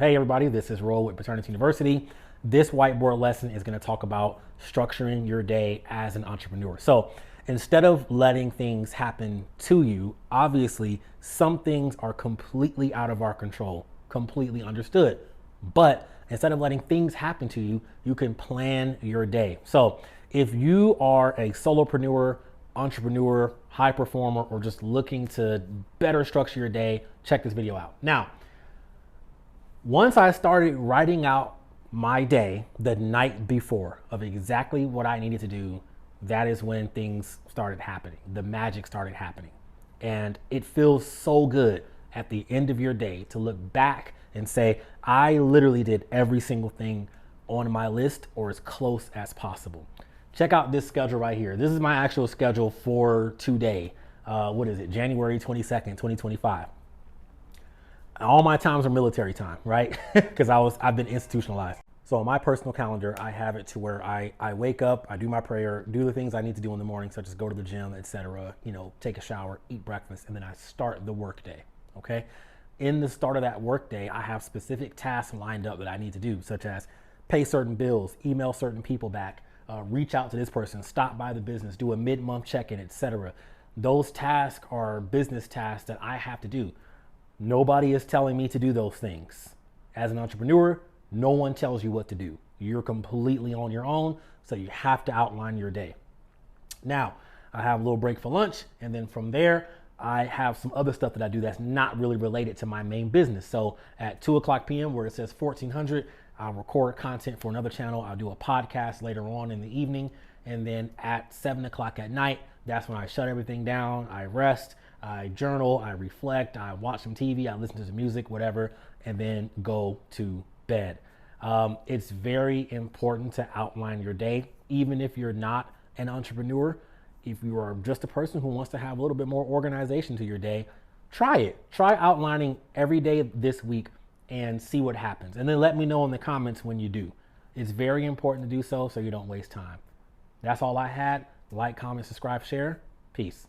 Hey everybody, this is Roll with Paternity University. This whiteboard lesson is going to talk about structuring your day as an entrepreneur. So instead of letting things happen to you, obviously some things are completely out of our control, completely understood. But instead of letting things happen to you, you can plan your day. So if you are a solopreneur, entrepreneur, high performer, or just looking to better structure your day, check this video out. Now, once I started writing out my day the night before of exactly what I needed to do, that is when things started happening. The magic started happening. And it feels so good at the end of your day to look back and say, I literally did every single thing on my list or as close as possible. Check out this schedule right here. This is my actual schedule for today. What is it? January 22nd, 2025. All my times are military time, right? Because I've been institutionalized. So on my personal calendar, I have it to where I wake up, I do my prayer, do the things I need to do in the morning, such as go to the gym, etc. Take a shower, eat breakfast, and then I start the workday. Okay. In the start of that workday, I have specific tasks lined up that I need to do, such as pay certain bills, email certain people back, reach out to this person, stop by the business, do a mid-month check-in, etc. Those tasks are business tasks that I have to do. Nobody is telling me to do those things. As an entrepreneur, no one tells you what to do. You're completely on your own, so you have to outline your day. Now, I have a little break for lunch, and then from there, I have some other stuff that I do that's not really related to my main business. So at 2:00 p.m., where it says 1400, I'll record content for another channel. I'll do a podcast later on in the evening. And then at 7:00 at night, that's when I shut everything down. I rest, I journal, I reflect, I watch some TV, I listen to some music, whatever, and then go to bed. It's very important to outline your day, even if you're not an entrepreneur. If you are just a person who wants to have a little bit more organization to your day, try it. Try outlining every day this week and see what happens. And then let me know in the comments when you do. It's very important to do so you don't waste time. That's all I had. Like, comment, subscribe, share. Peace.